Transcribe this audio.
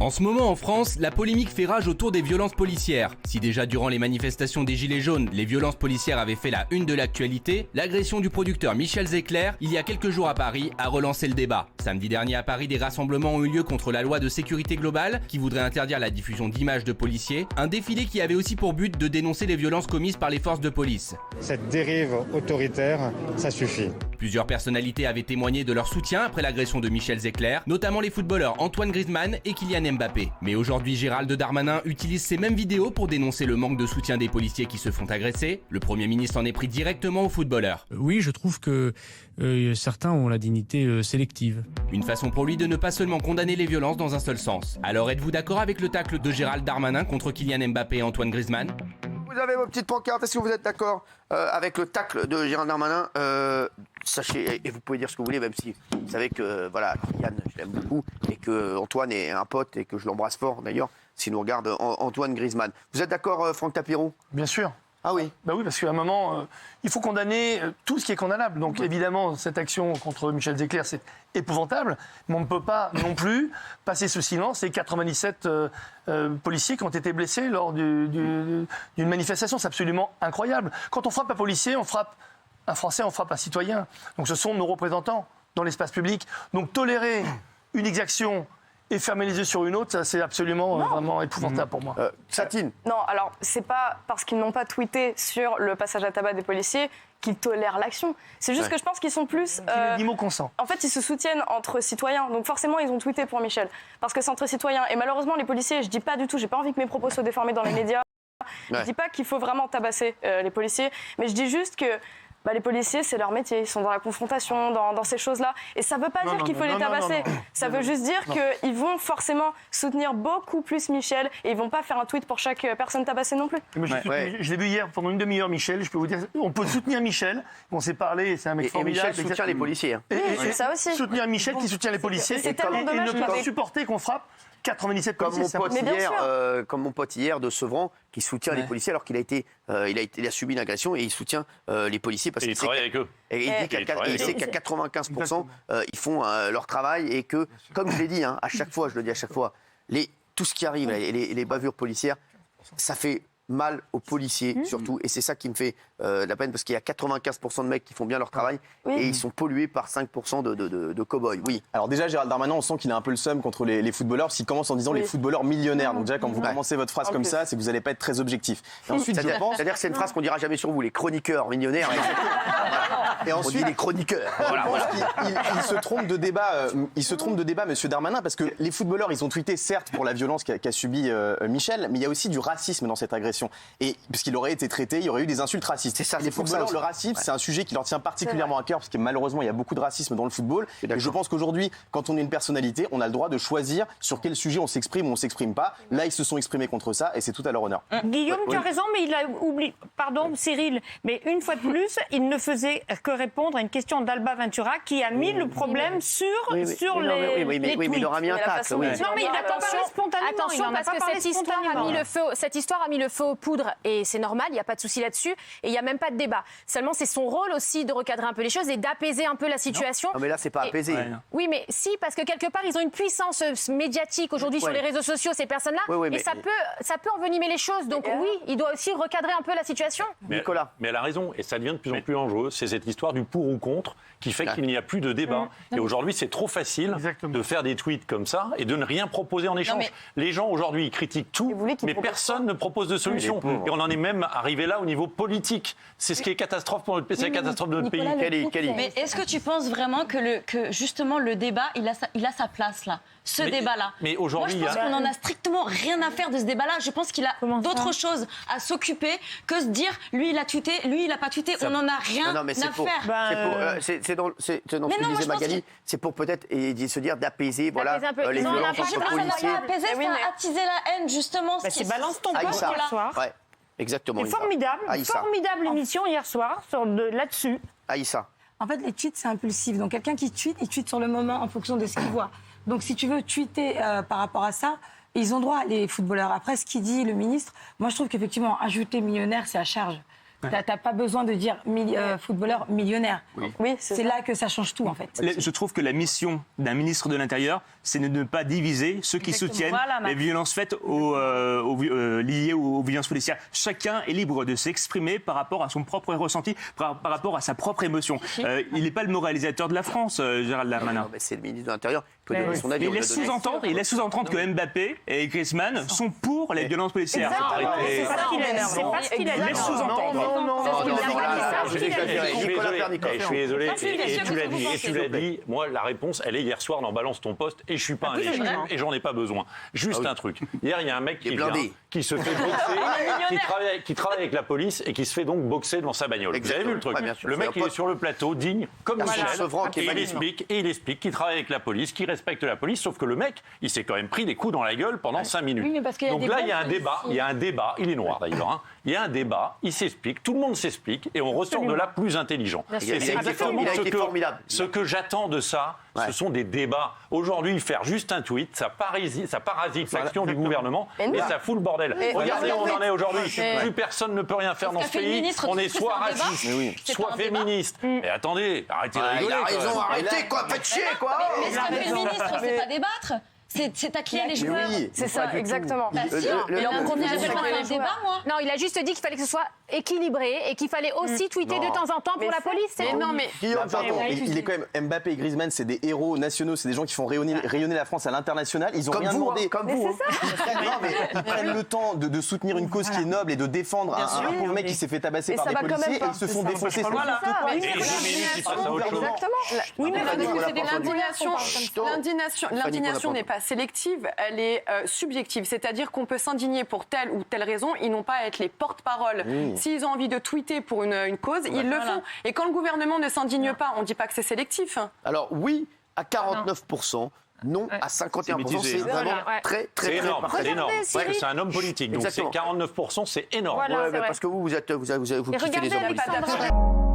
En ce moment en France, la polémique fait rage autour des violences policières. Si déjà durant les manifestations des Gilets jaunes, les violences policières avaient fait la une de l'actualité, l'agression du producteur Michel Zecler, il y a quelques jours à Paris, a relancé le débat. Samedi dernier à Paris, des rassemblements ont eu lieu contre la loi de sécurité globale, qui voudrait interdire la diffusion d'images de policiers, un défilé qui avait aussi pour but de dénoncer les violences commises par les forces de police. Cette dérive autoritaire, ça suffit. Plusieurs personnalités avaient témoigné de leur soutien après l'agression de Michel Zecler, notamment les footballeurs Antoine Griezmann et Kylian Mbappé. Mais aujourd'hui, Gérald Darmanin utilise ces mêmes vidéos pour dénoncer le manque de soutien des policiers qui se font agresser. Le Premier ministre en est pris directement aux footballeurs. Oui, je trouve que certains ont la dignité sélective. Une façon pour lui de ne pas seulement condamner les violences dans un seul sens. Alors êtes-vous d'accord avec le tacle de Gérald Darmanin contre Kylian Mbappé et Antoine Griezmann ? Vous avez vos petites pancartes, est-ce que vous êtes d'accord avec le tacle de Gérald Darmanin Sachez, et vous pouvez dire ce que vous voulez, même si vous savez que voilà, Kylian, je l'aime beaucoup, et que Antoine est un pote, et que je l'embrasse fort d'ailleurs, s'il nous regarde Antoine Griezmann. Vous êtes d'accord, Franck Tapiro ? Bien sûr. Ah oui. Bah oui, parce qu'à un moment, il faut condamner tout ce qui est condamnable. Donc évidemment, cette action contre Michel Zecler, c'est épouvantable, mais on ne peut pas non plus passer sous silence les 97 policiers qui ont été blessés lors d'une manifestation. C'est absolument incroyable. Quand on frappe un policier, on frappe un Français, on frappe un citoyen. Donc ce sont nos représentants dans l'espace public. Donc tolérer une exaction et fermer les yeux sur une autre, ça c'est absolument vraiment épouvantable pour moi. Satine. Non, alors c'est pas parce qu'ils n'ont pas tweeté sur le passage à tabac des policiers qu'ils tolèrent l'action. C'est juste que je pense qu'ils sont plus... Ni mot consent. En fait, ils se soutiennent entre citoyens. Donc forcément, ils ont tweeté pour Michel. Parce que c'est entre citoyens. Et malheureusement, les policiers, je dis pas du tout, j'ai pas envie que mes propos soient déformés dans les médias. Je dis pas qu'il faut vraiment tabasser les policiers. Mais je dis juste que les policiers, c'est leur métier. Ils sont dans la confrontation, dans ces choses-là. Et ça ne veut pas dire qu'il faut les tabasser. Ça veut juste dire qu'ils vont forcément soutenir beaucoup plus Michel et ils ne vont pas faire un tweet pour chaque personne tabassée non plus. Je l'ai vu hier pendant une demi-heure, Michel. Je peux vous dire, on peut soutenir Michel. On s'est parlé, c'est un mec formidable. Et Michel soutient les policiers. Hein. C'est ça aussi. Soutenir Michel qui soutient les policiers. C'est tellement dommage. Et ne pas supporter qu'on frappe 97 policiers. Comme mon pote hier de Sevran qui soutient les policiers alors qu'il a subi une agression et il soutient les policiers parce qu'il travaille avec eux. Et il sait qu'à 95% ils font leur travail et que, comme je l'ai dit, à chaque fois, je le dis à chaque fois, tout ce qui arrive, les bavures policières, ça fait mal aux policiers surtout, et c'est ça qui me fait la peine parce qu'il y a 95% de mecs qui font bien leur travail et ils sont pollués par 5% de cow-boys. Oui. Alors déjà, Gérald Darmanin, on sent qu'il a un peu le seum contre les footballeurs parce qu'il commence en disant les footballeurs millionnaires. Donc déjà, quand vous commencez votre phrase comme ça, c'est que vous n'allez pas être très objectif. Et ensuite, c'est-à-dire que c'est une phrase qu'on dira jamais sur vous, les chroniqueurs millionnaires. Et ensuite, on dit les chroniqueurs. Il se trompe de débat, Monsieur Darmanin, parce que les footballeurs, ils ont tweeté certes pour la violence qu'a subi Michel, mais il y a aussi du racisme dans cette agression. Et puisqu'il aurait été traité, il y aurait eu des insultes racistes. C'est ça, les footballeurs, le racisme, c'est un sujet qui leur tient particulièrement à cœur, parce que malheureusement, il y a beaucoup de racisme dans le football. Et je pense qu'aujourd'hui, quand on est une personnalité, on a le droit de choisir sur quel sujet on s'exprime ou on s'exprime pas. Là, ils se sont exprimés contre ça, et c'est tout à leur honneur. Guillaume, tu as raison, mais il a oublié. Pardon, Cyril, mais une fois de plus, il ne faisait que répondre à une question d'Alba Ventura qui a mis le problème sur les tweets. Mais il aura mis un tacle. Non, mais il n'a pas parlé spontanément. Attention, parce que cette histoire a mis le feu aux poudres et c'est normal, il n'y a pas de souci là-dessus et il n'y a même pas de débat. Seulement, c'est son rôle aussi de recadrer un peu les choses et d'apaiser un peu la situation. Non, mais là, c'est pas apaisé. Oui, mais si, parce que quelque part, ils ont une puissance médiatique aujourd'hui sur les réseaux sociaux, ces personnes-là, et ça peut envenimer les choses. Donc oui, il doit aussi recadrer un peu la situation. Nicolas. Mais elle a raison, et ça devient de plus en plus dangereux. C'est cette histoire du pour ou contre qui fait qu'il n'y a plus de débat. Et aujourd'hui, c'est trop facile de faire des tweets comme ça et de ne rien proposer en échange. Les gens, aujourd'hui, ils critiquent tout, mais personne ne propose de solution. Et on en est même arrivé là au niveau politique. C'est ce qui est catastrophe pour notre, c'est la catastrophe de notre pays. Mais est-ce que tu penses vraiment que justement le débat, il a sa place là, débat-là? Mais aujourd'hui, moi, je pense qu'on n'en a strictement rien à faire de ce débat-là. Je pense qu'il a d'autres choses à s'occuper que se dire lui il a tweeté, lui il a pas tweeté. On n'en a rien à faire. C'est dans ce que disait Magali. C'est pour peut-être se dire d'apaiser les violences entre policiers. Apaiser, ça a attisé la haine justement. C'est balance ton corps hier soir. Ouais, exactement. C'est formidable émission hier soir là-dessus. Aïssa. En fait, les tweets, c'est impulsif. Donc, quelqu'un qui tweet, il tweet sur le moment en fonction de ce qu'il voit. Donc, si tu veux tweeter par rapport à ça, ils ont droit, les footballeurs. Après, ce qu'il dit le ministre, moi, je trouve qu'effectivement, ajouter millionnaire, c'est à charge. T'as pas besoin de dire footballeur millionnaire. Oui, c'est là que ça change tout en fait. Je trouve que la mission d'un ministre de l'Intérieur, c'est de ne pas diviser ceux qui soutiennent les violences faites liées aux violences policières. Chacun est libre de s'exprimer par rapport à son propre ressenti, par rapport à sa propre émotion. Il n'est pas le moralisateur de la France, Gérald Darmanin. C'est le ministre de l'Intérieur qui peut donner son avis. Il laisse sous-entendre que Mbappé et Griezmann sont pour les violences policières. C'est pas ce qu'il a dit. Il laisse sous-entendre. Je suis désolé. Et tu l'as dit. Moi, la réponse, elle est hier soir dans Balance ton poste. Et je suis pas un légitime et j'en ai pas besoin. Juste un truc. Hier, il y a un mec qui se fait boxer, qui travaille avec la police et qui se fait donc boxer devant sa bagnole. Vous avez vu le truc? Le mec, il est sur le plateau, digne, comme Michel. Et il explique qu'il travaille avec la police, qu'il respecte la police. Sauf que le mec, il s'est quand même pris des coups dans la gueule pendant 5 minutes. Donc là, il y a un débat. Il est noir d'ailleurs. Il y a un débat, il s'explique, tout le monde s'explique et on ressort de là plus intelligent. C'est exactement ce que j'attends de ça. Ce sont des débats. Aujourd'hui, faire juste un tweet, ça parasite l'action du gouvernement et ça fout le bordel. Regardez où on en est aujourd'hui. Plus personne ne peut rien faire dans ce pays. On est soit raciste, soit féministe. Mais attendez, arrêtez de rigoler. Il a raison, arrêtez quoi, faites chier quoi. Mais ce qu'a fait le ministre, c'est pas débattre. C'est tacler les joueurs. C'est ça, exactement. Non, il a juste dit qu'il fallait que ce soit équilibré et qu'il fallait aussi tweeter de temps en temps pour la police. Il est quand même Mbappé et Griezmann, c'est des héros nationaux, c'est des gens qui font rayonner la France à l'international. Ils ont rien demandé. Comme vous. Ils prennent le temps de soutenir une cause qui est noble et de défendre un pauvre mec qui s'est fait tabasser par des policiers et ils se font défoncer. Oui, mais l'indignation n'est pas sélective, elle est subjective. C'est-à-dire qu'on peut s'indigner pour telle ou telle raison, ils n'ont pas à être les porte-parole. S'ils ont envie de tweeter pour une cause, ils le font. Et quand le gouvernement ne s'indigne pas, on ne dit pas que c'est sélectif. Alors oui, à 49%. Non, à 51%, c'est vraiment très énorme. C'est énorme. Parce que c'est un homme politique. Donc c'est 49%, c'est énorme. Parce que vous kiffez les hommes politiques.